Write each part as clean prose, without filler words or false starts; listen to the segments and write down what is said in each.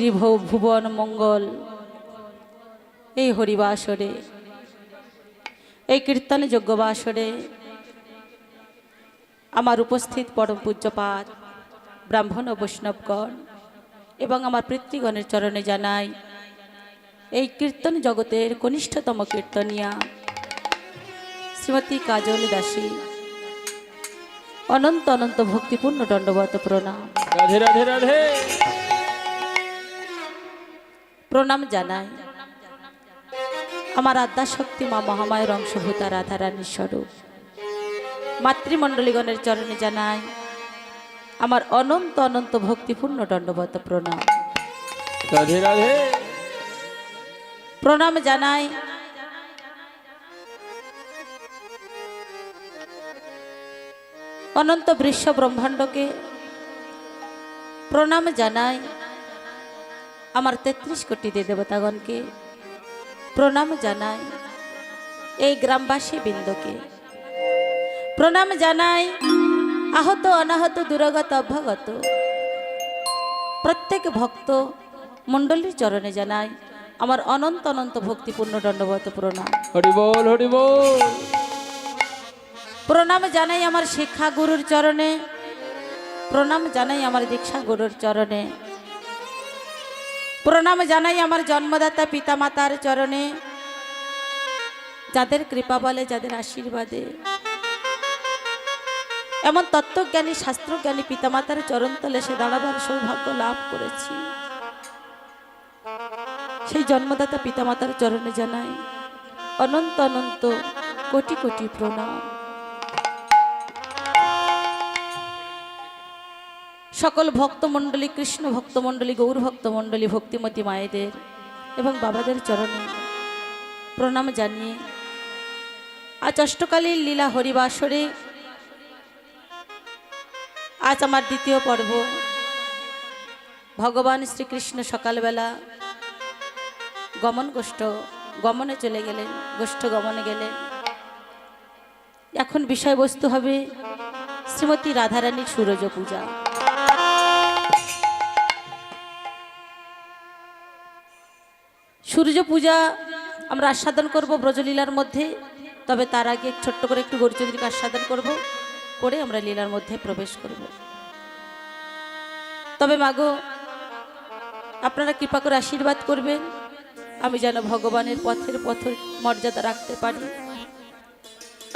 ত্রিভুবন মঙ্গল এই হরিবাসরে, এই কীর্তন যজ্ঞবাসরে আমার উপস্থিত পরম পূজ্যপাদ ব্রাহ্মণ ও বৈষ্ণবগণ এবং আমার পিতৃগণের চরণে জানাই এই কীর্তন জগতের কনিষ্ঠতম কীর্তনিয়া শ্রীমতী কাজল দাসী অনন্ত অনন্ত ভক্তিপূর্ণ দণ্ডবত প্রণাম। রাধে রাধে রাধে। প্রণাম জানাই আমার আদ্যাশক্তি মা মহামায়ের অংশভূতা রাধারানীর স্বরূপ মাতৃমণ্ডলীগণের চরণে জানাই আমার অনন্ত অনন্ত ভক্তিপূর্ণ দণ্ডবত প্রণাম। রাধে রাধে। প্রণাম জানাই অনন্ত বিশ্ব ব্রহ্মাণ্ডকে, প্রণাম জানাই আমার ৩৩ কোটি দেবতাগণকে, প্রণাম জানাই এই গ্রামবাসী বৃন্দকে, প্রণাম জানাই আহত অনাহত দুরাগত অভ্যাগত প্রত্যেক ভক্ত মণ্ডলীর চরণে জানাই আমার অনন্ত অনন্ত ভক্তিপূর্ণ দণ্ডবত প্রণাম। হরি বল হরি বল। প্রণাম জানাই আমার শিক্ষা গুরুর চরণে, প্রণাম জানাই আমার দীক্ষা গুরুর চরণে, প্রণাম জানাই আমার জন্মদাতা পিতামাতার চরণে, যাদের কৃপা বলে, যাদের আশীর্বাদে এমন তত্ত্বজ্ঞানী শাস্ত্রজ্ঞানী পিতামাতার চরণতলে সে দাঁড়াবার সৌভাগ্য লাভ করেছি। সেই জন্মদাতা পিতামাতার চরণে জানাই অনন্ত অনন্ত কোটি কোটি প্রণাম। সকল ভক্তমণ্ডলী, কৃষ্ণ ভক্তমণ্ডলী, গৌর ভক্তমণ্ডলী, ভক্তিমতী মায়েদের এবং বাবাদের চরণে প্রণাম জানিয়ে আজ অষ্টকালীর লীলা হরিবাসরে আজ আমার দ্বিতীয় পর্ব। ভগবান শ্রীকৃষ্ণ সকালবেলা গমনে চলে গেলেন, গোষ্ঠ গমনে গেলেন। এখন বিষয়বস্তু হবে শ্রীমতী রাধারানীর সূরজ পূজা। সূর্য পূজা আমরা আস্বাদন করব ব্রজলীলার মধ্যে, তবে তার আগে ছোট্ট করে একটু গৌরচন্দ্রিকা আস্বাদন করব, করে আমরা লীলার মধ্যে প্রবেশ করব। তবে মাগো, আপনারা কৃপা করে আশীর্বাদ করবেন আমি যেন ভগবানের পথের মর্যাদা রাখতে পারি।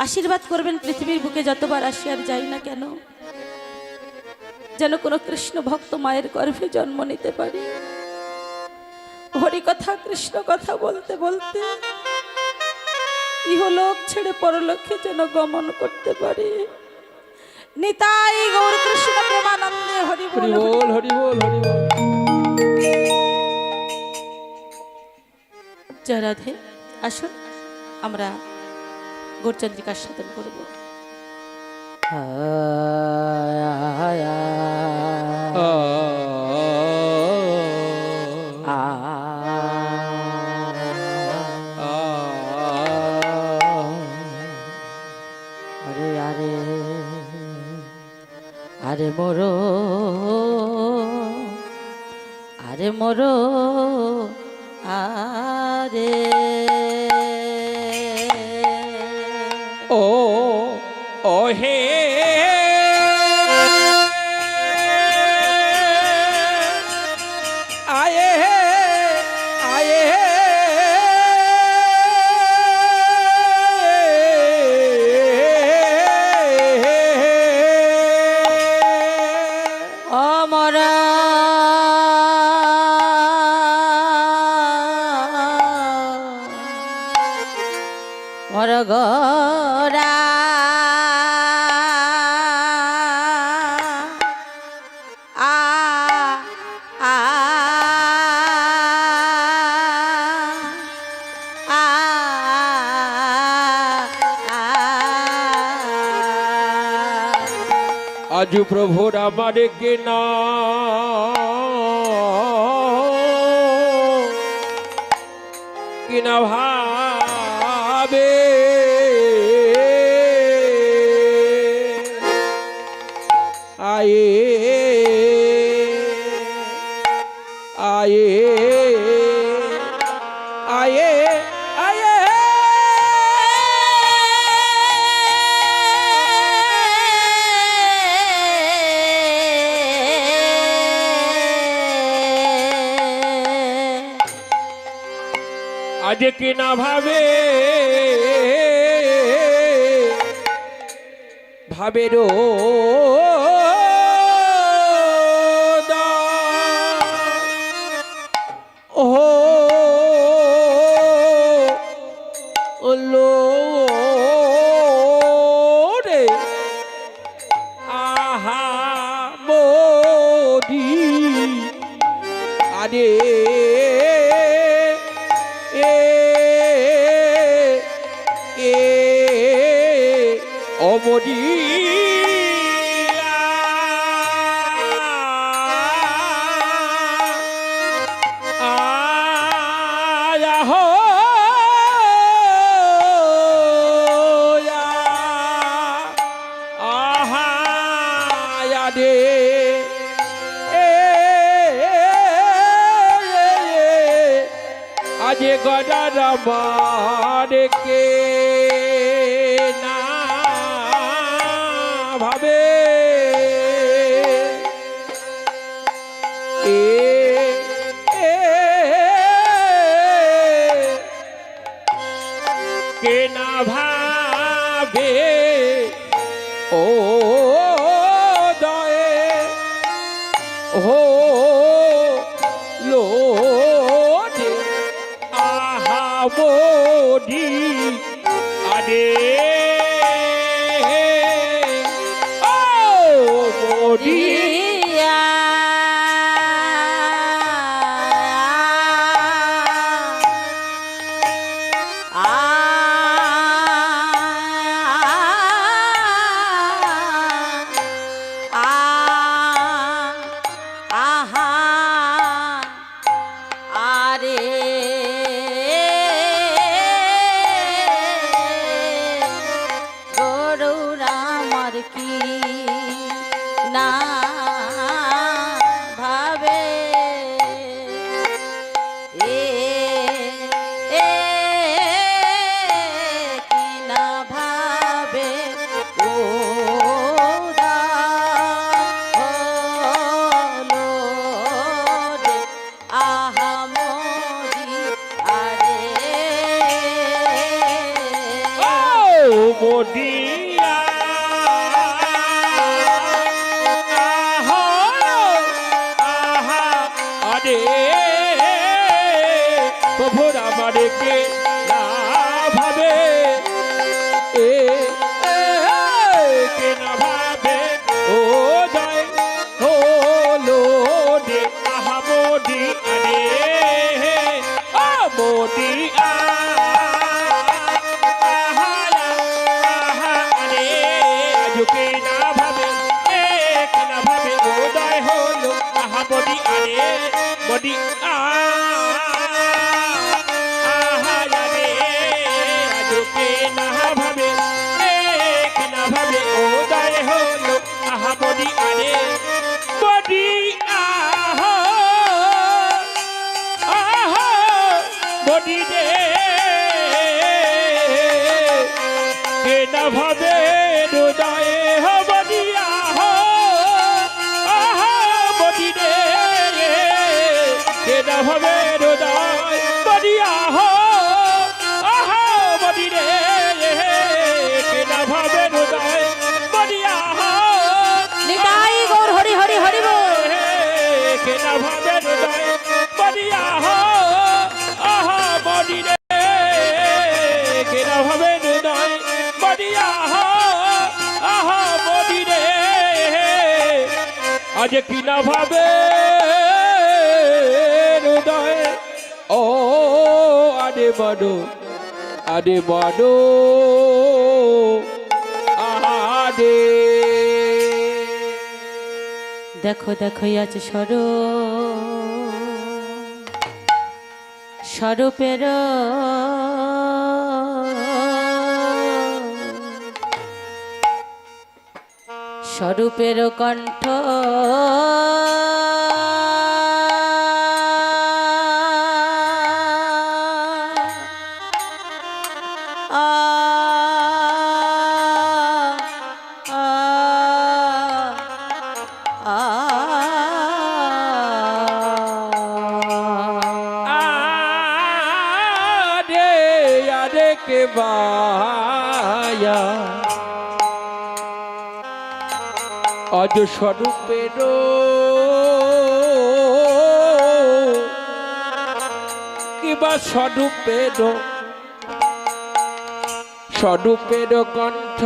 আশীর্বাদ করবেন পৃথিবীর বুকে যতবার আসি আর যাই না কেন, যেন কোনো কৃষ্ণ ভক্ত মায়ের গর্ভে জন্ম নিতে পারি। হরি কথা কৃষ্ণ কথা বলতে বলতে ইহলোক ছেড়ে পরলোকে যেন গমন করতে পারি। নিতাই গৌর কৃষ্ণ প্রেমানন্দে হরি বল হরি বল হরি বল। জয় রাধে। আসুন আমরা গৌরচন্দ্রিকার সাধন করব। আরে মোরো, আরে মোরো, আরে ও ও হে আয়ে আয়ে অমরা মরগরা আ আ আ আজ প্রভুর আমার কেনা কিনা ভাবে আয়ে আয়ে আয়ে আয়ে আজ কি না ভাবে ভাবেরও ও লো রে আহা মোদি আরে এ এ অমরি আজে গদার মারকে না ভাবে এ কে না ভাবে ও দয়ে হো লো মোদি আরে ও মোদি না ভাবে এ এ কি না ভাবে ও দা হলো রে আহা মোদি আরে ও মোদি প্রভুর আমারকে না ভাবে এ কে না ভাবে ও জয় হলো রে আহা মোদি আরে ও মোদি আরে আজকে না ভাবে কে না ভাবে ও জয় হলো আহা মোদি আরে মোদি বডি রে কে না ভাবে হৃদয়ে বডিয়া বডি রে কে না ভাবে হৃদয় বডিয়া বডি রে কে না ভাবে হৃদয় বডিয়া নিতাই গৌর হরি হরি হরি বল কে না ভাবে হৃদয় বডিয়া বডি রে কে না ভাবে হৃদয় বডিয়া বডি রে আজ কি না ভাবে হৃদয় ও আরে বড় আরে বড় আরে দেখো দেখো আছে স্বরূপের স্বরূপের কণ্ঠ কে বায়া আজ স্বরূপের কিবা স্বরূপের কণ্ঠ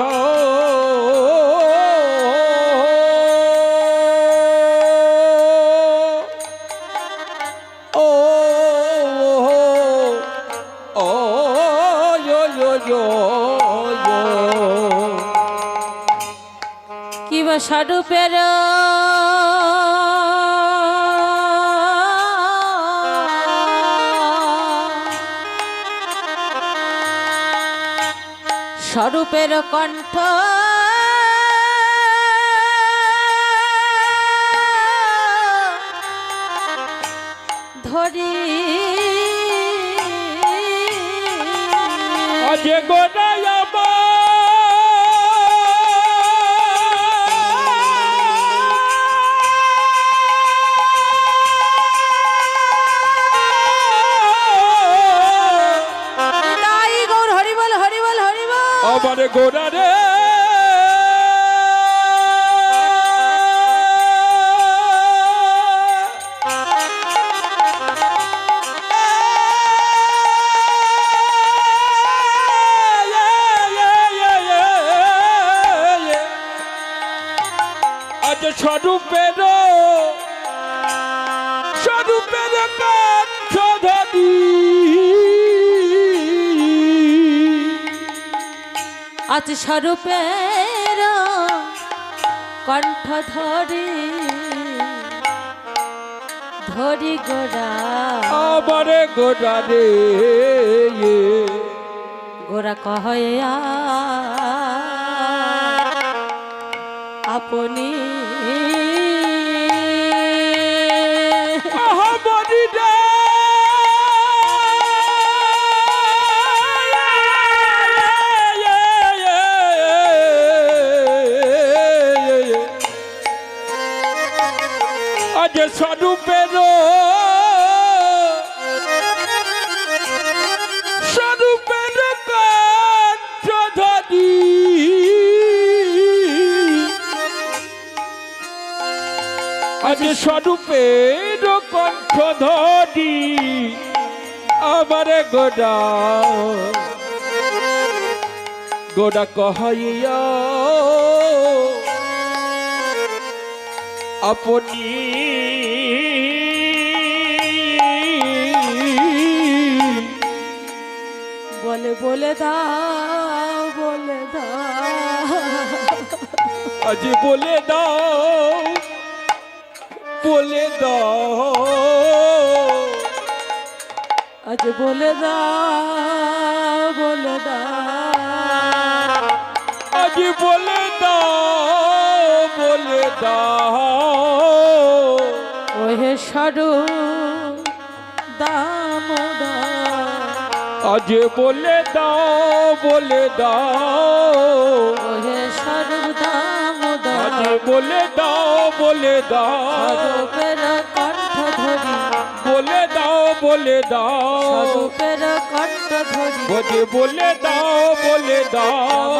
ও ও কিবা স্বরূপের স্বরূপের কণ্ঠ ধরি আজ গোটায় তাই গৌর হরিবল হরিবল হরিবল আমার গোড়া রে আজ স্বরূপের কাঠ ধরি আজ স্বরূপের কণ্ঠ ধরি ধরি গোড়া আমার গোড়া রে গোড়া কহয়া আপনি আহমদি রে আজ স্বরূপের কণ্ঠ ধরি আজ স্বরূপের কণ্ঠ ধরি আমার গোড়া কহাইয়া আপনি বলে বলে দাও বলে দাও আজ বলে দাও আজ বলে দাও বলে দাও আজ বলে দাও ওহে সরু দামোদর আজ বলে দাও ওহে সরু দামোদর আজ বলে দাও স্বরূপের কণ্ঠ ধরি বলে দাও স্বরূপের কণ্ঠ ধরি বলে দাও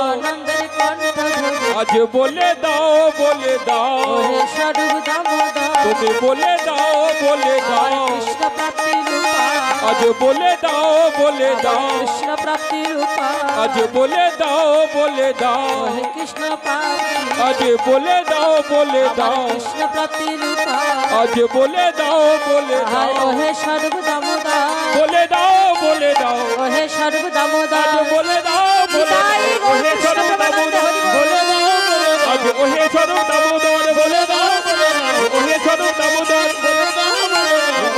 আনন্দের কণ্ঠ ধরি আজ বলে দাও ওহে স্বরূপ দামোদর তুমি বলে দাও কৃষ্ণ প্রাপ্তি রূপা আজ বলে দাও কৃষ্ণ প্রাপ্তি রূপা আজ বলে দাও ওহে কৃষ্ণ প্রাপ্তি আজ বলে দাও কৃষ্ণ প্রাপ্তি রূপা আজ বলে দাও ওহে স্বরূপ দামোদর বলে দাও ওহে স্বরূপ দামোদর আজ বলে দাও তাই ওহে স্বরূপ দামোদর বলে দাও আজ ওহে স্বরূপ দামোদর বলে দাও ওহে স্বরূপ দামোদর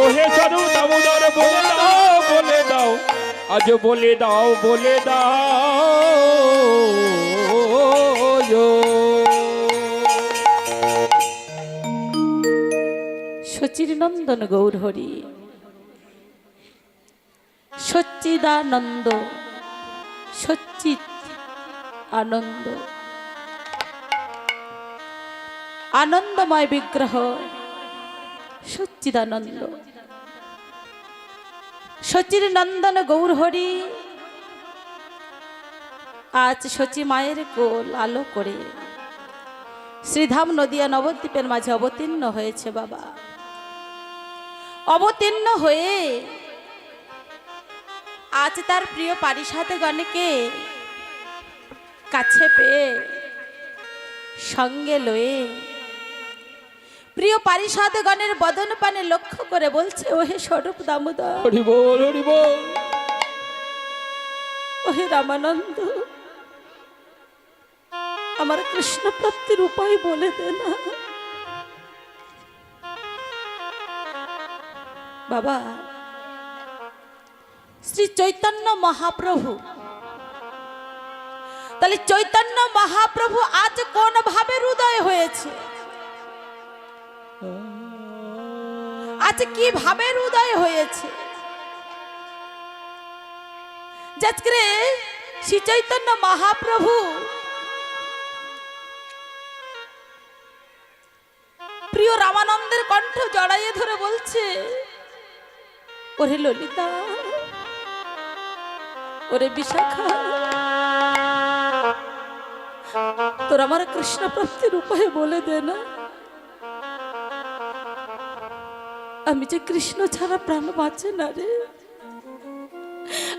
ওহে স্বরূপ দামোদর বলে দাও আজ বলে দাও সচির নন্দন গৌর হরি সচ্চিদানন্দ সচ্চিত আনন্দ আনন্দময় বিগ্রহ সচ্চিদানন্দ সচির নন্দন গৌর হরি আজ সচি মায়ের কোল আলো করে শ্রীধাম নদিয়া নবদ্বীপের মাঝে অবতীর্ণ হয়েছে বাবা। অবতীর্ণ হয়ে আজ তার প্রিয় পারিষদগণকে কাছে পেয়ে সঙ্গে লয়ে প্রিয় পারিষদগণের বদন পানে লক্ষ্য করে বলছে, ওহে স্বরূপ দামোদর, হরি বল হরি বল। ওহে রামানন্দ, আমার কৃষ্ণ প্রাপ্তির উপায় বলে দে না। বাবা, শ্রী চৈতন্য মহাপ্রভু, তাহলে চৈতন্য মহাপ্রভু আজ কোন ভাবে হৃদয় হয়েছে, আজ কি ভাবে হৃদয় হয়েছে? আজকে শ্রী চৈতন্য মহাপ্রভু প্রিয় রামানন্দের কণ্ঠ জড়াইয়ে ধরে বলছে, ওরে ললিতা, ওরে বিশাখা, তোর আমার কৃষ্ণ প্রাপ্তির উপায় বলে দে না। আমি যে কৃষ্ণ ছাড়া প্রাণ বাঁচে না রে,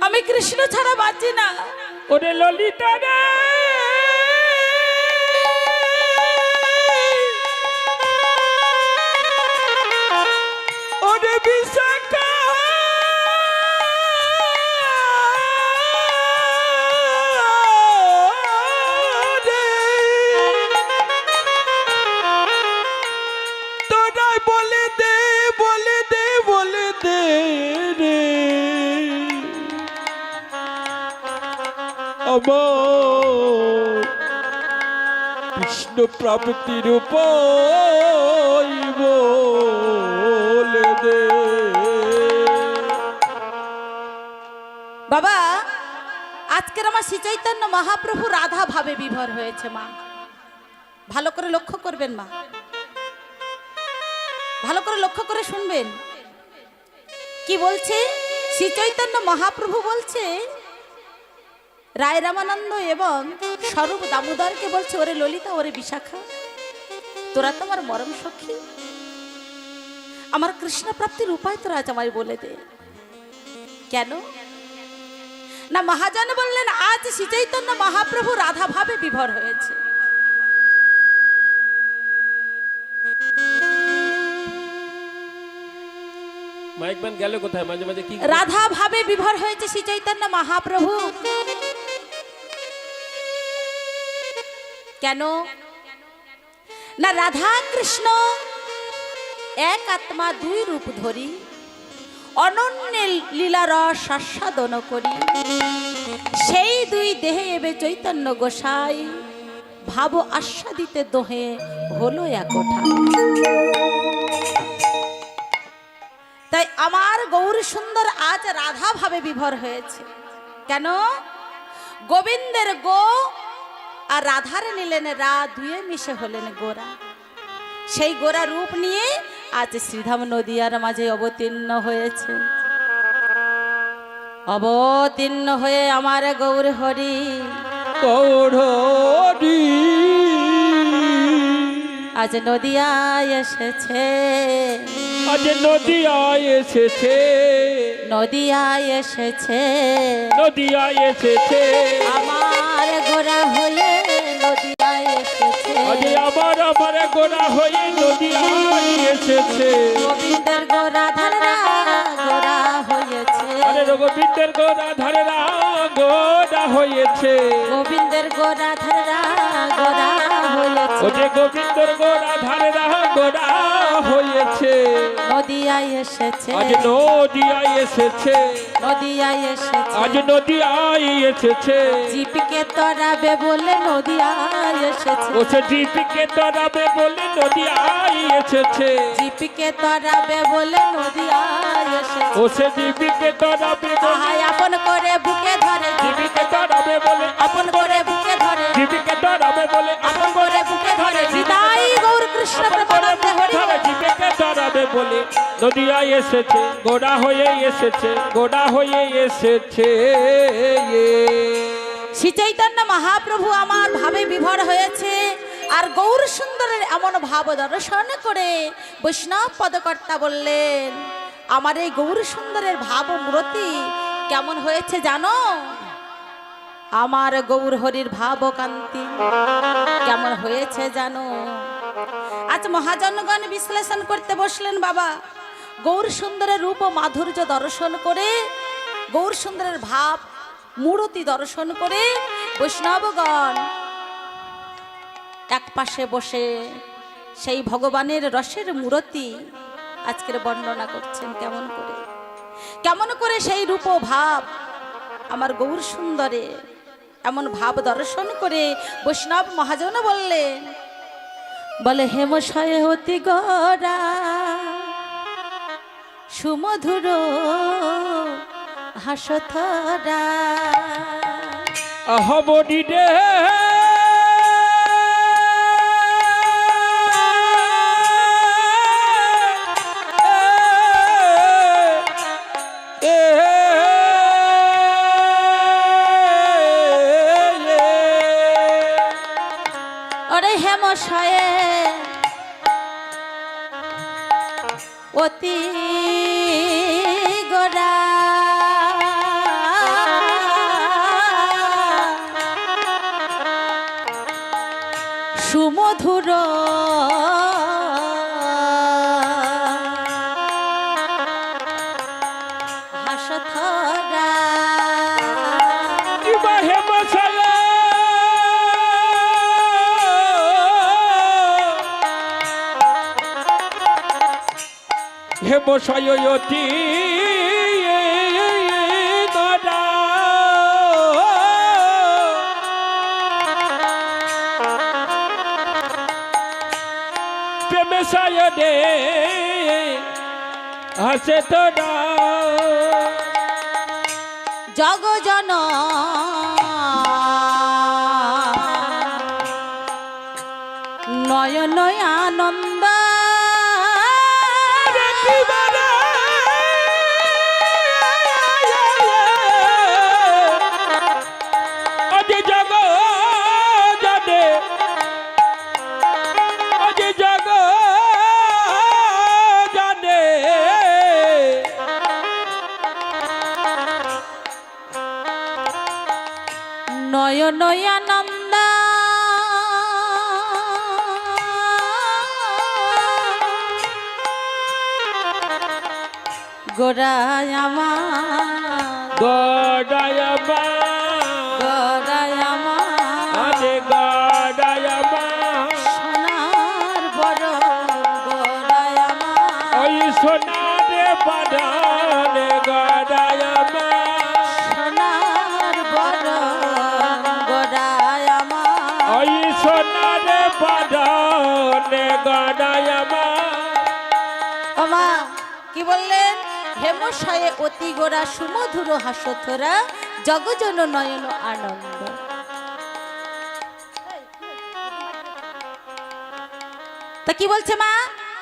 আমি কৃষ্ণ ছাড়া বাঁচি না। ওরে ললিতা রে, ওরে বিশাখা, তোরাই বলে দে বলে দে বলে দে রে আমার কৃষ্ণ প্রাপ্তির উপায় বলে দে। বাবা, আজকের আমার শ্রী চৈতন্য মহাপ্রভু রাধা ভাবে বিভোর হয়েছে মা। ভালো করে লক্ষ্য করবেন মা, ভালো করে লক্ষ্য করে শুনবেন কি বলছে শ্রী চৈতন্য মহাপ্রভু। বলছে রায় রামানন্দ এবং স্বরূপ দামোদরকে বলছে, ওরে ললিতা, ওরে বিশাখা, তোরা তো আমার মরম সখী, আমার কৃষ্ণ প্রাপ্তির উপায় তোরা আজ আমায় বলে দে। কেন না, মহাজন বললেন আজ শ্রী চৈতন্য মহাপ্রভু রাধা ভাবে বিভোর হয়েছে। মাইক ম্যান গেল কোথায়? মাঝে মাঝে কি রাধা ভাবে বিভোর হয়েছে শ্রী চৈতন্য মহাপ্রভু। কেন না, রাধা কৃষ্ণ এক আত্মা দুই রূপ ধরি অনন্য লীলা রস আস্বাদন করি, সেই দুই দেহে এবে চৈতন্য গোসাই ভাব আস্বাদিতে দোহে হলো একঠাই। তাই আমার গৌরী সুন্দর আজ রাধা ভাবে বিভোর হয়েছে। কেন? গোবিন্দের গো আর রাধার নিলেন রা, দুয়ে মিশে হলেন গোরা। সেই গোরা রূপ নিয়ে আজ শ্রীধাম নদিয়ার মাঝে অবতীর্ণ হয়েছে। অবতীর্ণ হয়ে আমার গৌর হরি গৌরী আজ নদিয়ায় এসেছে, আজ নদিয়ায় এসেছে, নদিয়ায় এসেছে, নদিয়ায় এসেছে, আমার গোরা হয়ে নদিয়ায় এসেছে, আজ আমার আমার গোরা হয়ে নদিয়ায় এসেছে। গোবিন্দের গোরা ধারা গোরা হয়েছে, আরে গোবিন্দের গোরা ধারেরা গোরা হয়েছে, গোবিন্দের গোরা ধারা গোরা হয়েছে, ও যে গোবিন্দের গোরা ধারেরা গোরা হয়েছে। নদিয়ায় এসেছে, আজ নদিয়ায় এসেছে, নদিয়ায় এসেছে, আজ নদিয়ায় এসেছে। জিপিকে তরাবে বলে নদিয়ায় এসেছে, ও সে জিপিকে তরাবে বলে নদিয়ায় এসেছে, জিপিকে তরাবে বলে নদিয়ায় এসেছে, ও সে জিপিকে তরাবে বলে, আহাই আপন করে বুকে ধরে, জিপিকে তরাবে বলে, আপন করে বুকে ধরে, জিপিকে তরাবে বলে, আপন করে বুকে ধরে, হৃদয় গৌর কৃষ্ণ প্রেমানন্দে হরি বল। জিপিকে তরাবে বলে নদিয়ায় এসেছে, গোড়া হয়ে এসেছে, গোড়া হয়ে এসেছে। শ্রী চৈতন্য মহাপ্রভু আমার ভাবে বিভোর হয়েছে, আর গৌর সুন্দরের এমন ভাব দর্শন করে বৈষ্ণব পদকর্তা বললেন, আমার এই গৌর সুন্দরের ভাব মূর্তি কেমন হয়েছে জানো? আমার গৌর হরির ভাব কান্তি কেমন হয়েছে জানো? আজ মহাজনগণ বিশ্লেষণ করতে বসলেন বাবা। গৌর সুন্দরের রূপ ও মাধুর্য দর্শন করে, গৌর সুন্দরের ভাব মূর্তি দর্শন করে বৈষ্ণবগণ এক পাশে বসে সেই ভগবানের রসের মূর্তি আজকের বর্ণনা করছেন। কেমন করে, কেমন করে সেই রূপ ও ভাব আমার গৌর সুন্দরে এমন ভাব দর্শন করে বৈষ্ণব মহাজন বললেন, বলে হেমশয়ে অতি গড়া সুমধুর হাসথরা আহবনি রে ওরে হেমশয়ে অতি গোড়া সুমধুর হাসথরা হেমশয়তি গড়া প্রেমে সায়দে হাসে তোরা জগজন নয়ন আনন্দ নয়ন আনন্দ গোড়ায় আমার গড়ায় আমার গোড়ায় আমার গড়ায় আমার সোনার বড় গোড়ায় আমার ওই সোনারে বাদান গড়ায় আমার সোনার বড় গোড়ায় আমার ওই সোনারে বাদান গড়ায় আমার। ওমা কি বললেন? হেমশয়ে অতি গোড়া সুমধুর হাসথরা জগজন নয়ন আনন্দ। তা কি বলছে মা?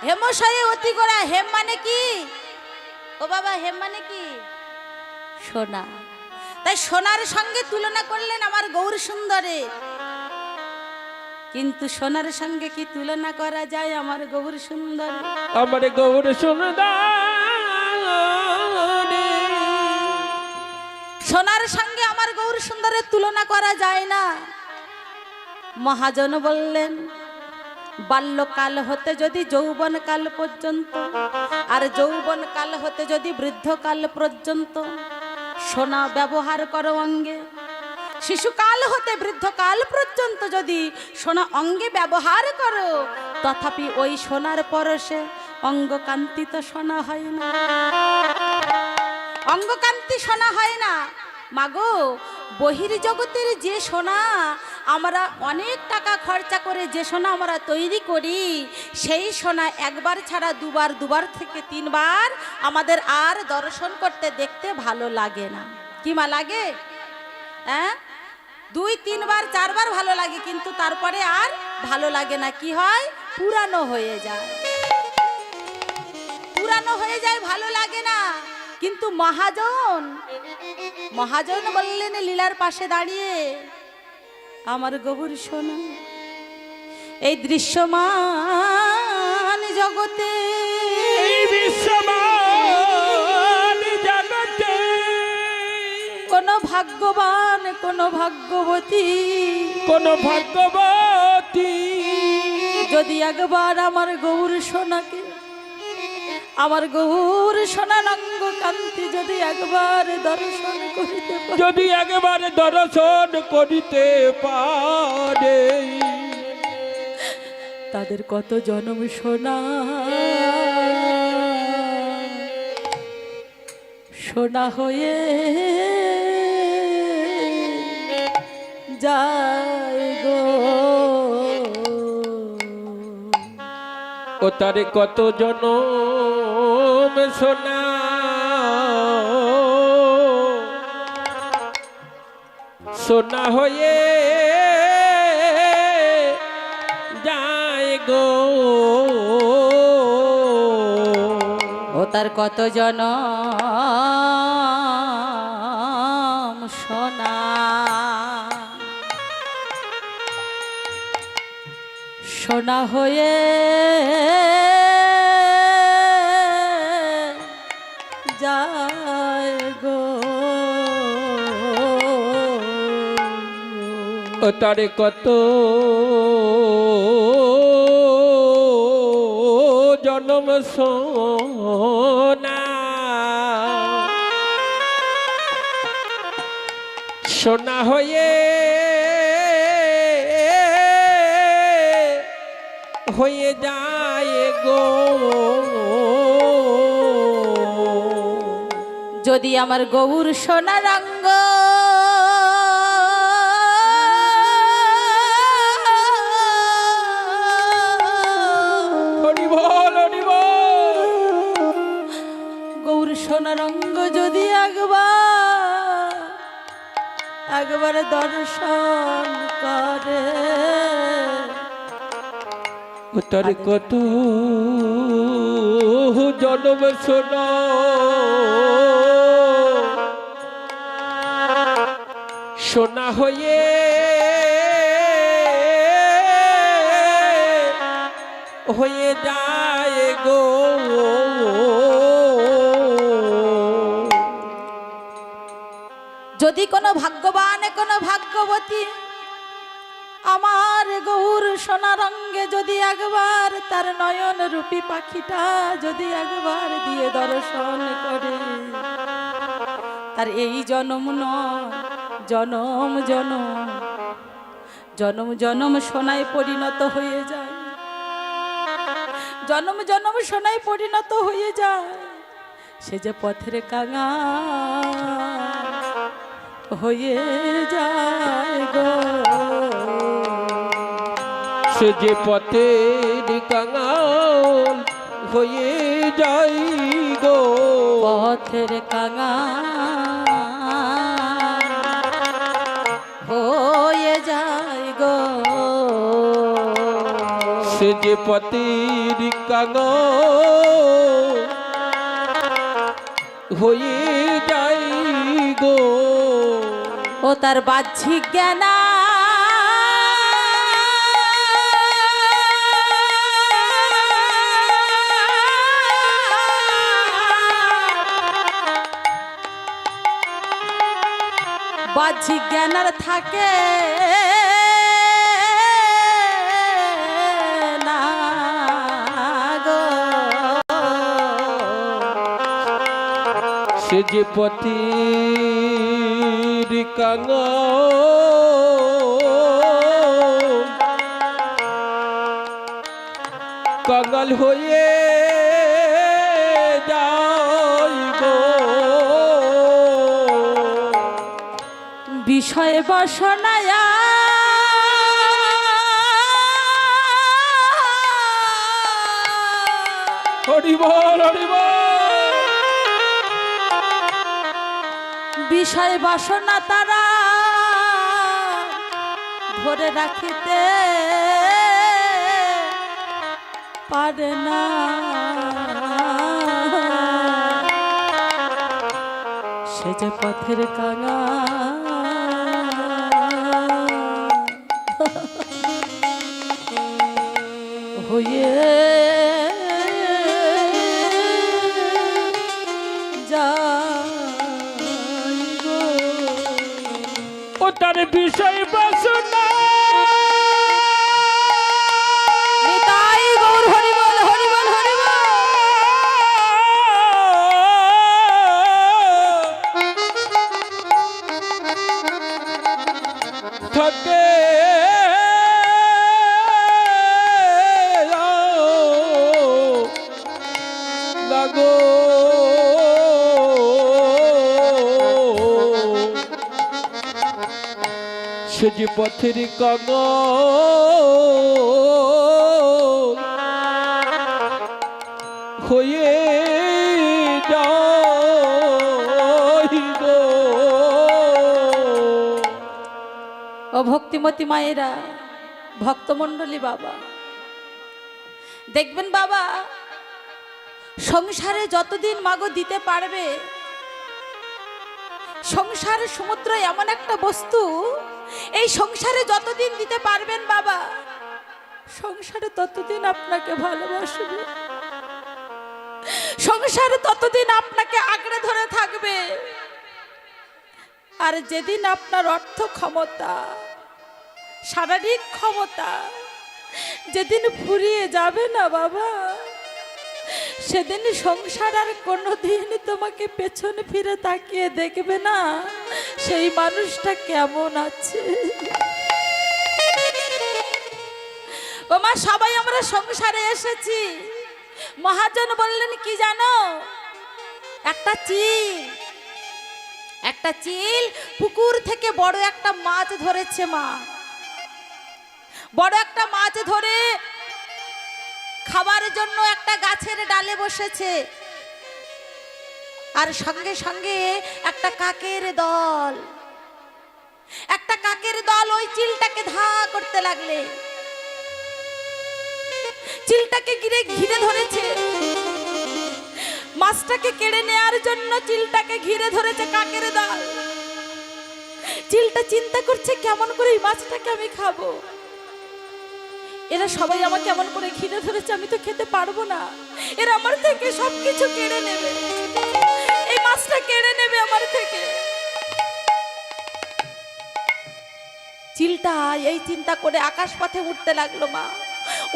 হেমশয়ে অতি গোড়া, হেম মানে কি? ও বাবা, হেম মানে কি? সোনা। তাই সোনার সঙ্গে তুলনা করলেন আমার গৌর সুন্দরে, কিন্তু সোনার সঙ্গে কি তুলনা করা যায় আমার গৌর সুন্দরে? আমার গৌর সুন্দর সোনার সঙ্গে আমার গৌর সুন্দরের তুলনা করা যায় না। মহাজন বললেন, বাল্যকাল হতে যদি যৌবন কাল পর্যন্ত, আর যৌবন কাল হতে যদি বৃদ্ধকাল পর্যন্ত সোনা ব্যবহার করো অঙ্গে, শিশুকাল হতে বৃদ্ধকাল পর্যন্ত যদি সোনা অঙ্গে ব্যবহার করো, তথাপি ওই সোনার পরশে অঙ্গকান্তি তো সোনা হয় না, অঙ্গকান্তি সোনা হয় না। মাগো, বহির্জগতের যে সোনা আমরা অনেক টাকা খরচা করে যে সোনা আমরা তৈরি করি, সেই সোনা একবার ছাড়া দুবার, দুবার থেকে তিনবার আমাদের আর দর্শন করতে দেখতে ভালো লাগে না। কি মা লাগে? হ্যাঁ, দুই তিনবার চারবার ভালো লাগে, কিন্তু তারপরে আর ভালো লাগে না। কি হয়? পুরানো হয়ে যায়, পুরানো হয়ে যায়, ভালো লাগে না। কিন্তু মহাজন মহাজন বললেন লীলার পাশে দাঁড়িয়ে, আমার গৌর সোনা, এই দৃশ্যমান জগতে, এই বিশ্বমান জগতে কোন ভাগ্যবান কোন ভাগ্যবতী, কোন ভাগ্যবতী যদি একবার আমার গৌর সোনাকে, আমার গৌর সোনার অঙ্গ কান্তি যদি একবার দর্শন করিতে পারে, যদি একবার দর্শন করিতে পারে, তাদের কত জন্ম সোনা সোনা হয়ে যায় গো। ও তারে কত জনম সোনা সোনা হয়ে যায় গো। ও তার কত জনম সোনা সোনা হয়ে যায় গো। ও তারে কত জনম সোনা সোনা হয়ে হয়ে যায় গো। যদি আমার গৌর সোনার অঙ্গ গৌর সোনার অঙ্গ যদি একবার দর্শন করে, তার কত জনম সোনা সোনা হয়ে হয়ে যায় গো। যদি কোনো ভাগ্যবান কোনো ভাগ্যবতী আমার গৌর সোনার অঙ্গে যদি একবার তার নয়ন রূপী পাখিটা যদি একবার দিয়ে দর্শন করে, তার এই জনম নয় জনম জনম জনম জনম সোনায় পরিণত হয়ে যায়, জনম জনম সোনায় পরিণত হয়ে যায়। সে যে পথের কাঙা হয়ে যায় গো। সে যে পথের কাঙাল হয়ে যাই গো। পথের কাঙা হয়ে যায় গো। সে যে পথের কাঙাল হয়ে যাই গো। ও তার বাহ্যিক জ্ঞানা বাহ্যিক জ্ঞানার থাকে না গো। সে যে পথের কাঙাল হয়ে যাই গো। বিষয় বসনায়া হরি বল হরি বল। বিষয় বাসনা তারা ধরে রাখিতে পারে না। সে যে পথের কাঙা হয়ে ও তার বিষয় বাসনা নিতাই গৌর হরি বল হরি বল হরি বল। থাকে লাগো সে যে পথের কাঙা হয়ে যাই গো। ও ভক্তিমতী মায়েরা, ভক্তমণ্ডলী বাবা, দেখবেন বাবা, সংসারে যতদিন মাগো দিতে পারবে, সংসার সমুদ্র এমন একটা বস্তু, এই সংসারে যতদিন দিতে পারবেন বাবা, সংসারে ততদিন আপনাকে ভালোবাসবে, সংসারে ততদিন আপনাকে আঁকড়ে ধরে থাকবে। আর যেদিন আপনার অর্থ ক্ষমতা, শারীরিক ক্ষমতা যেদিন ফুরিয়ে যাবে না বাবা, সেদিন সংসার আর কোনোদিন তোমাকে পেছনে ফিরে তাকিয়ে দেখবে না সেই মানুষটা কেমন আছে। ও মা, সবাই আমরা সংসারে এসেছি, মহাজন বললেন কি জানো, একটা চিল পুকুর থেকে বড় একটা মাছ ধরেছে মা, বড় একটা মাছ ধরে খাবার জন্য একটা গাছের ডালে বসেছে, আর সঙ্গে সঙ্গে একটা কাকের দল ওই চিলটাকে ধা করতে লাগলে, চিলটাকে ঘিরে ধরেছে, মাছটাকে কেড়ে নেওয়ার জন্য চিলটাকে ঘিরে ধরেছে কাকের দল। চিলটা চিন্তা করছে কেমন করে এই মাছটাকে আমি খাবো, এরা সবাই আমাকে কেমন করে ঘিরে ধরেছে, আমি তো খেতে পারবো না, এরা আমার থেকে সবকিছু কেড়ে নেবে, এই মাছটা কেড়ে নেবে আমার থেকে। চিলটা এই চিন্তা করে আকাশ পথে উঠতে লাগলো মা,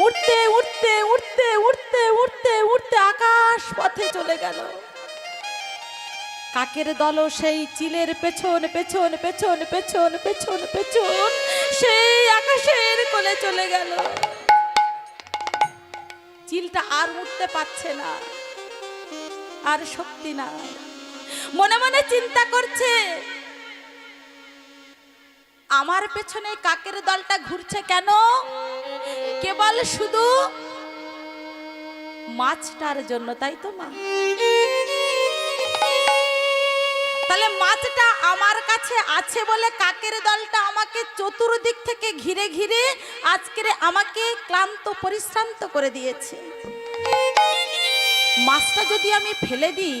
উঠতে উঠতে উঠতে উঠতে উঠতে উঠতে আকাশ পথে চলে গেল। কাকের দল সেই চিলের পেছন পেছন পেছন পেছন পেছন পেছন সেই আকাশের কোলে চলে গেল। চিলটা আর উঠতে পারছে না, আর শক্তি নাই, মনে মনে চিন্তা করছে আমার পেছনে কাকের দলটা ঘুরছে কেন, কেবল শুধু মাছটার জন্য, তাই তো মা? তাহলে মাছটা আমার কাছে আছে বলে কাকের দলটা আমাকে চতুর্দিক থেকে ঘিরে ঘিরে আজকে আমাকে ক্লান্ত পরিশ্রান্ত করে দিয়েছে। মাছটা যদি আমি ফেলে দিই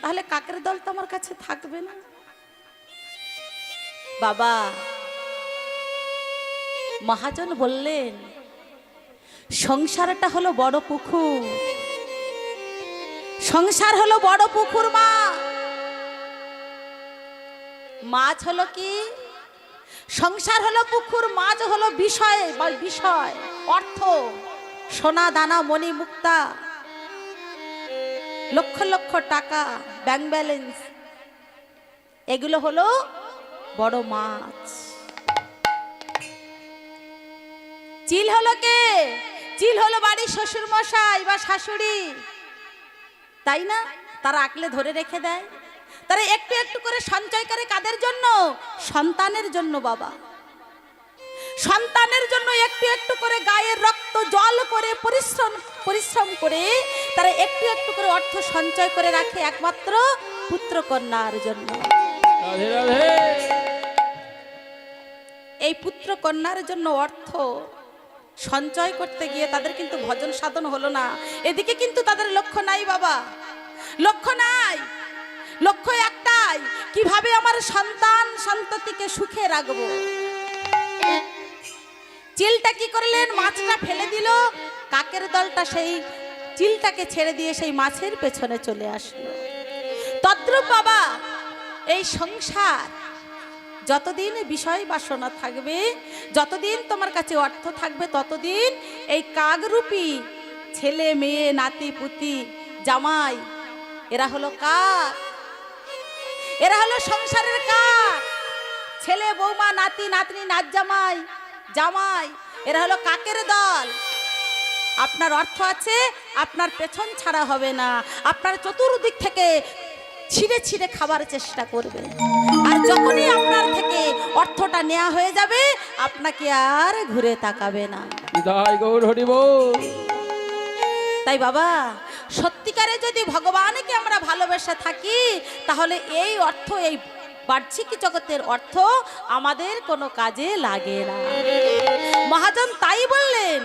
তাহলে কাকের দল তো আমার কাছে থাকবে না। বাবা, মহাজন বললেন সংসারটা হলো বড় পুকুর, সংসার হলো বড় পুকুর মা, মাছ হলো কি, সংসার হলো পুকুর, মাছ হলো বিষয় বা বিষয়, অর্থ, সোনা দানা মণি মুক্তা, লক্ষ লক্ষ টাকা, ব্যাংক ব্যালেন্স, এগুলো হলো বড় মাছ। চিল হলো কে? চিল হলো বাড়ির শ্বশুর মশাই বা শাশুড়ি, তাই না? তারা আঁকলে ধরে রেখে দেয়, তারা একটু একটু করে সঞ্চয় করে কাদের জন্য? সন্তানের জন্য বাবা, সন্তানের জন্য একটু একটু করে গায়ের রক্ত জল করে পরিশ্রম করে তারা একটু একটু করে অর্থ সঞ্চয় করে রাখে একমাত্র পুত্র কন্যার জন্য। রাধে রাধে। এই পুত্র কন্যার জন্য অর্থ সঞ্চয় করতে গিয়ে তাদের কিন্তু ভজন সাধন হলো না, এদিকে কিন্তু তাদের লক্ষ্য নাই বাবা, লক্ষ্য নাই, লক্ষ্য একটাই কিভাবে আমার সন্তান সন্ততিকে সুখে রাখবো। চিলটা কি করলেন, মাছটা ফেলে দিল, কাকের দলটা সেই চিলটাকে ছেড়ে দিয়ে সেই মাছের পেছনে চলে আসলো। তদ্রূপ বাবা এই সংসার, যতদিন বিষয় বাসনা থাকবে, যতদিন তোমার কাছে অর্থ থাকবে, ততদিন এই কাকরূপী ছেলে মেয়ে নাতি পুতি জামাই এরা হলো কাক, এরা হলো সংসারের কাক। ছেলে বৌমা নাতি নাতনি নাত জামাই জামাই এরা হলো কাকের দল। আপনার অর্থ আছে, আপনার পেছন ছাড়া হবে না, আপনার চতুর্দিক থেকে ছিঁড়ে ছিঁড়ে খাবার চেষ্টা করবে। আর যখনই আপনার থেকে অর্থটা নেওয়া হয়ে যাবে, আপনাকে আর ঘুরে তাকাবে না। জয় গৌর হরি বল। তাই বাবা, সত্যিকারে যদি ভগবানকে আমরা ভালোবেসে থাকি, তাহলে এই অর্থ, এই বাহ্যিক জগতের অর্থ আমাদের কোনো কাজে লাগে না। মহাজন তাই বললেন,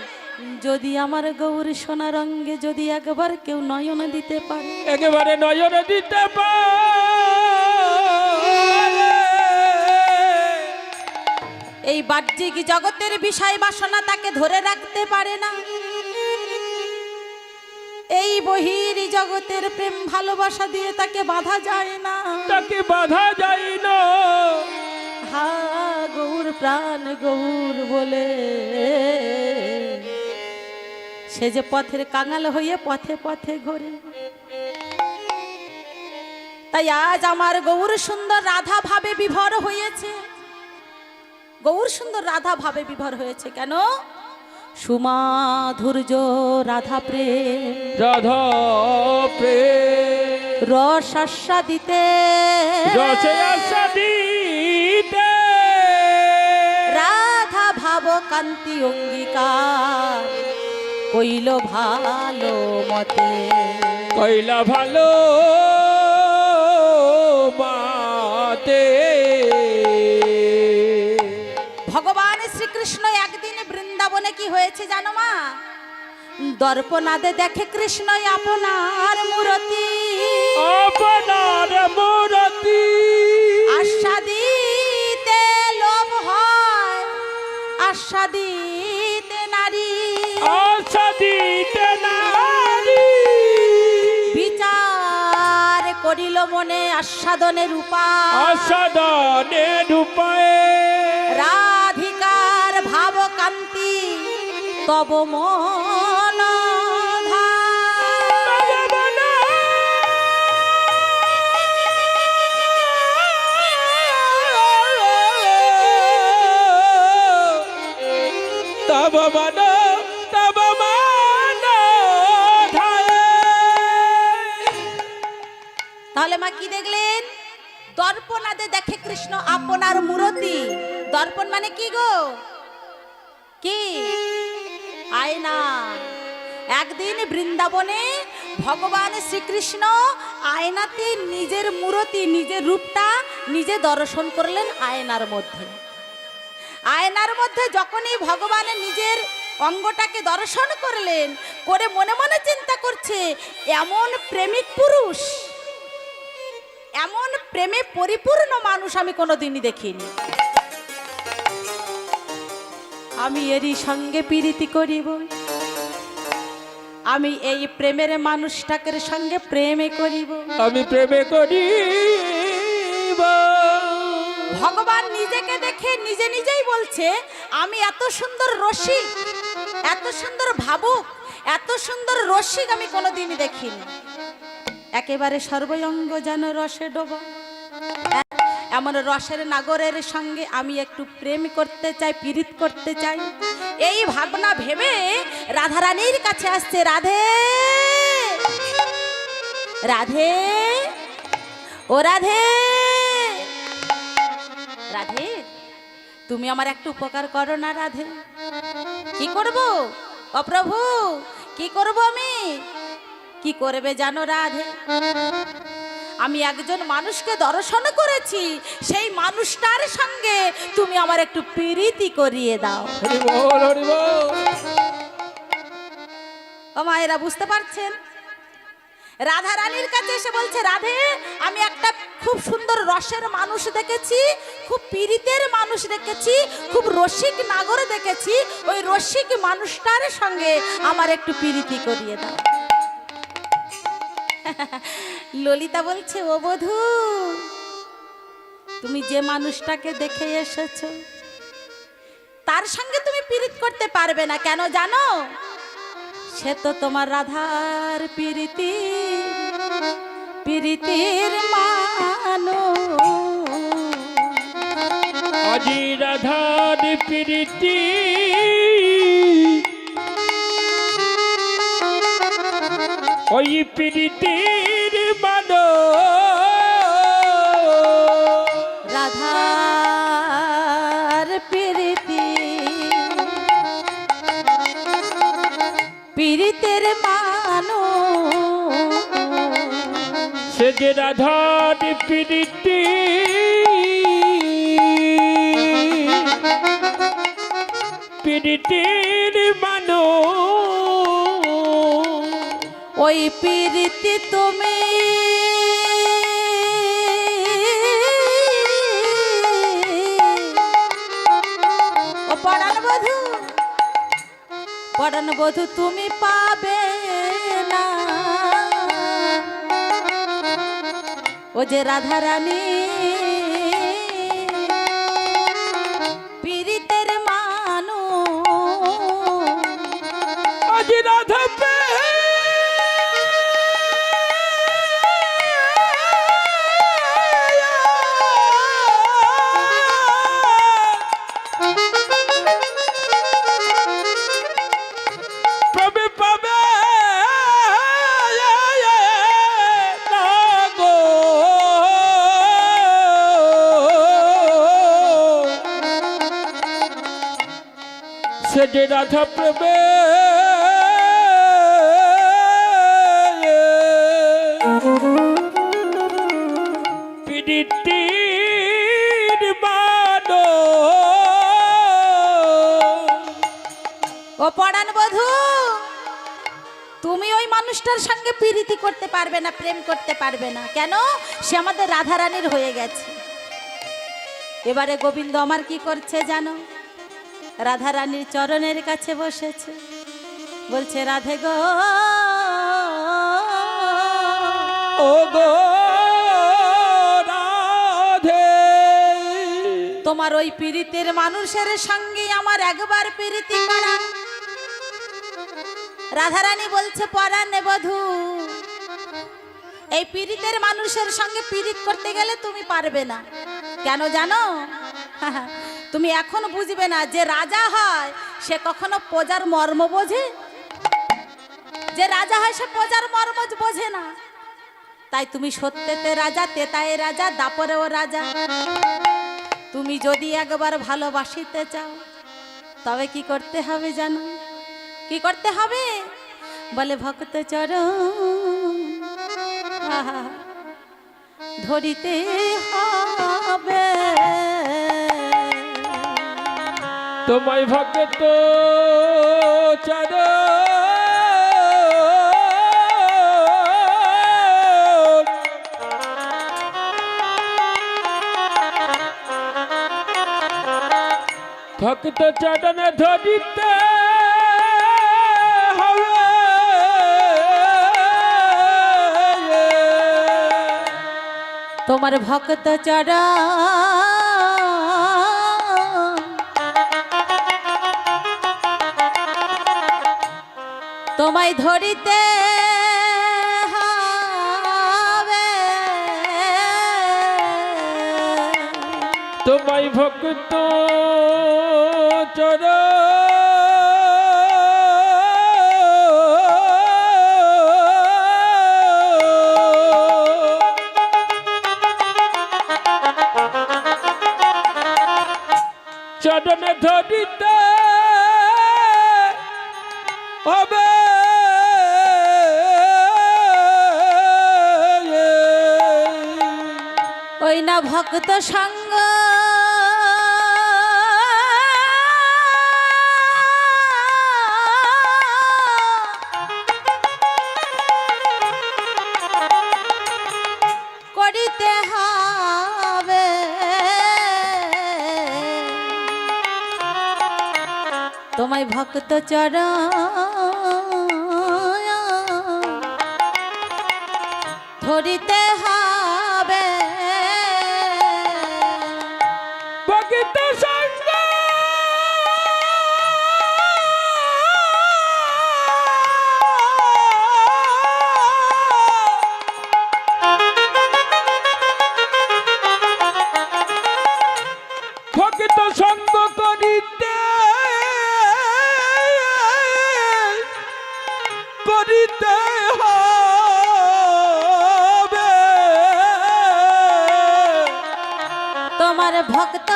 যদি আমার গৌর সোনা রঙে যদি একবার কেউ নয়ন দিতে পারে, একেবারে নয়ন দিতে পারে, এই বাহ্যিক জগতের বিষয় বাসনা তাকে ধরে রাখতে পারে না। এই বহির জগতের প্রেম ভালোবাসা দিয়ে তাকে বাধা যায় না, তাকে বাধা যায় না। হা গৌর প্রাণ গৌর বলে সে যে পথের কাঙাল হয়ে পথে পথে ঘোরে। তাই আজ আমার গৌর সুন্দর রাধা ভাবে বিভোর হয়েছে। গৌর সুন্দর রাধা ভাবে বিভোর হয়েছে কেন? সুমাধুর্য রাধা প্রেম, রাধা প্রেম, রস আস্বাদিতে, রসে আস্বাদিতে, রাধা ভাব কান্তি অঙ্গীকার কইল ভালো মতে, কইলা ভালো মাতে। ভগবান শ্রীকৃষ্ণ একদিন বৃন্দাবনে কি হয়েছে জানো মা? দর্পণাদে দেখে কৃষ্ণ আপনার মূরতি, আপনার মূরতি, আস্বাদিতে লোভ হয়, আস্বাদিতে নারী, আস্বাদিতে নারী, বিচার করিল মনে আস্বাদনের উপায়, আস্বাদনের উপায়ে, রাধিকার ভাব কান্তি তব মন তব মন, তব মন। তাহলে মা কি দেখলেন? দর্পণাদে দেখে কৃষ্ণ আপনার মূরতি। দর্পণ মানে কি গো? কি? আয়না। একদিন বৃন্দাবনে ভগবান শ্রীকৃষ্ণ আয়নাতে নিজের মূরতি, নিজের রূপটা নিজে দর্শন করলেন আয়নার মধ্যে। আয়নার মধ্যে যখনই ভগবানের নিজের অঙ্গটাকে দর্শন করলেন, করে মনে মনে চিন্তা করছে, এমন প্রেমিক পুরুষ, এমন প্রেমে পরিপূর্ণ মানুষ আমি কোনোদিনই দেখিনি। আমি এরই সঙ্গে প্রীতি করিব, আমি এই প্রেমের মানুষটাকে সঙ্গে প্রেমে করিব, আমি প্রেমে করিব। ভগবান নিজেকে দেখে নিজে নিজেই বলছে, আমি এত সুন্দর রসিক, এত সুন্দর ভাবুক, এত সুন্দর রসিক আমি কোনোদিনই দেখিনি। একেবারে সর্বঙ্গ যেন রসে ডোবা, এমন রসের নাগরের সঙ্গে আমি একটু প্রেম করতে চাই, পীড়িত করতে চাই। এই ভাবনা ভেবে রাধারানীর কাছে আসছে। রাধে রাধে, ও রাধে রাধে, তুমি আমার একটা উপকার করো না রাধে। কি করব? ও প্রভু, কি করব আমি? কি করবে জানো রাধে? আমি একজন মানুষকে দর্শন করেছি, সেই মানুষটার সঙ্গে তুমি আমার একটু প্রীতি করিয়ে দাও। হরি বল, হরি বল। ও মায়েরা বুঝতে পারছেন? রাধা রানীর কাছে এসে বলছে, রাধে আমি একটা খুব সুন্দর রসের মানুষ দেখেছি, খুব পীড়িতের মানুষ দেখেছি, খুব রসিক নাগর দেখেছি। ওই রসিক মানুষটার সঙ্গে আমার একটু পীড়িতি করিয়ে দাও। ললিতা বলছে, ও বধূ, তুমি যে মানুষটাকে দেখে এসেছো তার সঙ্গে তুমি পীড়িত করতে পারবে না। কেন জানো? সে তো তোমার রাধার পীড়িতির মানুষ। আজি রাধার প্রীতি ওই প্রীতির রাধার পীড়িতের মানুষ। সে যে রাধার প্রীতি প্রীতির মানুষ। ওই পীড়িতি তুমি ও পরাণ বধূ তুমি পাবে না। ও যে রাধা রানী পীড়িতের মানুষ। আজি রাধা সে যে রাধা প্রেমে পীড়িতির মানুষ। ও পরাণ বধূ, তুমি ওই মানুষটার সঙ্গে পীড়িতি করতে পারবে না, প্রেম করতে পারবে না। কেন? সে আমাদের রাধা রানীর হয়ে গেছে। এবারে গোবিন্দ আমার কি করছে জানো? রাধা রানীর চরণের কাছে বসেছে, বলছে, রাধে গো, ও গো রাধে, তোমার ওই পীড়িতের মানুষের সঙ্গে আমার একবার পীড়িতি করা। রাধা রানী বলছে, পরাণ বধূ, এই পীড়িতের মানুষের সঙ্গে পীড়িত করতে গেলে তুমি পারবে না। কেন জানো? তুমি এখন বুঝবে না। যে রাজা হয় সে কখনো প্রজার মর্ম বোঝে? যে রাজা হয় সে প্রজার মর্ম বোঝে না। তাই তুমি সত্যতে রাজা, তেতায়ে রাজা, দাপরেও রাজা। তুমি যদি একবার ভালোবাসিতে চাও তবে কি করতে হবে জানো? কি করতে হবে? বলে, ভক্ত চরণ ধরিতে হবে। তোমায় ভক্ত চরণ ভক্ত চরণ ধরিতে হবে। তোমার ভক্ত চরণ তোমায় ধরিতে হবে। তোমায় ভক্ত চরণ চরণ ধরিতে হবে। ওই না ভক্ত সঙ্গ করিতে হবে। তোমায় ভক্ত চরণ ধরিতে হবে ভক্ত সঙ্গ ভক্ত সঙ্গ করিতে করিতে হবে তোমার ভক্ত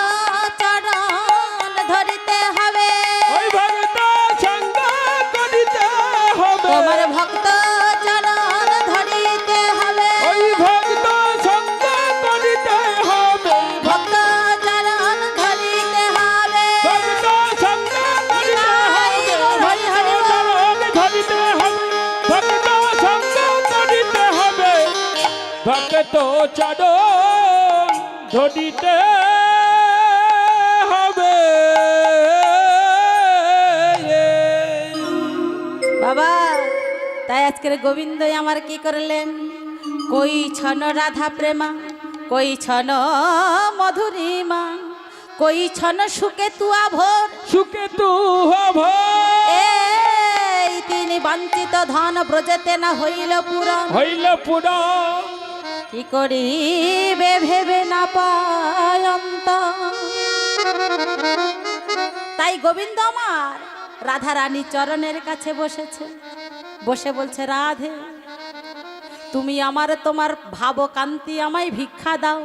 চরণ ধরিতে হবে ওই ভক্ত সঙ্গ করিতে হবে তোমার ভক্ত চরণ ধরিতে হবে ওই ভক্ত সঙ্গ করিতে হবে ভক্ত চরণ ধরিতে হবে ভক্ত সঙ্গ করিতে হবে হরি হরি চরণ ধরিতে হবে ভক্ত সঙ্গ করিতে হবে ভক্ত চরণ ধরিতে হবে বাবা তাই আজকের গোবিন্দই আমার কি করলেন কই ছন রাধা প্রেমা কই ছন মধুরিমা কই ছন সুকে তুয়া ভোর সুখে তু হব এই তিনি বঞ্চিত ধন ব্রজেতে না হইল পূরণ হইল পুরা কি করিবে ভেবে না পায়ন্ত তাই গোবিন্দ আমার রাধা রানী চরণের কাছে বসেছে বসে বলছে রাধে তুমি আমার তোমার ভাবকান্তি আমায় ভিক্ষা দাও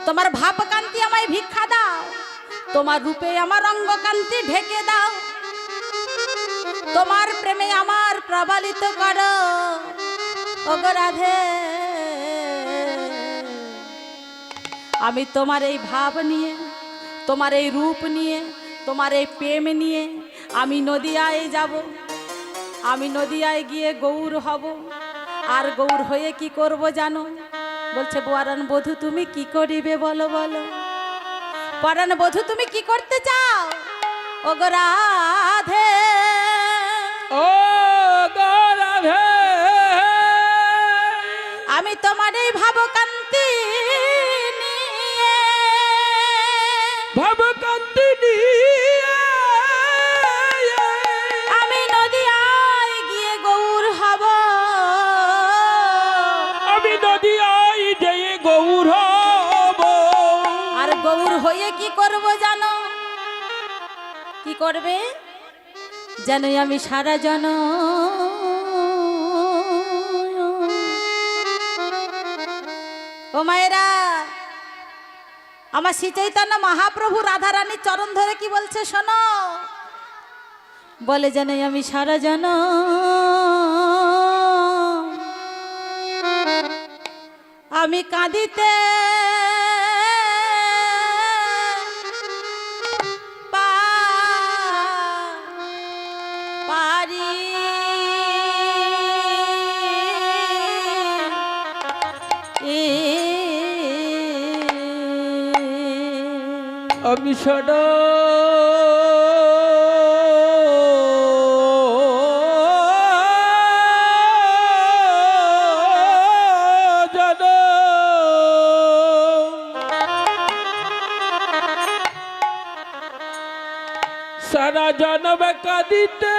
তোমার ভাবকান্তি আমায় ভিক্ষা দাও তোমার রূপে আমার অঙ্গকান্তি ঢেকে দাও তোমার প্রেমে আমার প্রবালিত করো ওগো রাধে আমি তোমার এই ভাব নিয়ে তোমার এই রূপ নিয়ে তোমার এই প্রেম নিয়ে আমি নদিয়ায় যাব আমি নদিয়ায় গিয়ে গৌর হব আর গৌর হয়ে কি করব জানো বলছে পরাণ বধূ তুমি কি করিবে বলো বলো পরাণ বধূ তুমি কি করতে চাও ওগো রাধে ও গরাধে আমি তোমার এই ভাবকান্তি নিয়ে ভবকান্তিনী আমি নদিয়ায় গিয়ে গৌর হব আমি নদিয়ায় যেয়ে গৌর হব আর গৌর হয়ে কি করব জানো কি করবে জানোই আমি সারা জন ও মায়েরা আমার শ্রী চৈতন্য মহাপ্রভু রাধা রানীর চরণ ধরে কি বলছে শোনো বলে জানোই আমি সারা জন আমি কাঁদিতে পারি আমি সদা সারা জনম কাঁদিতে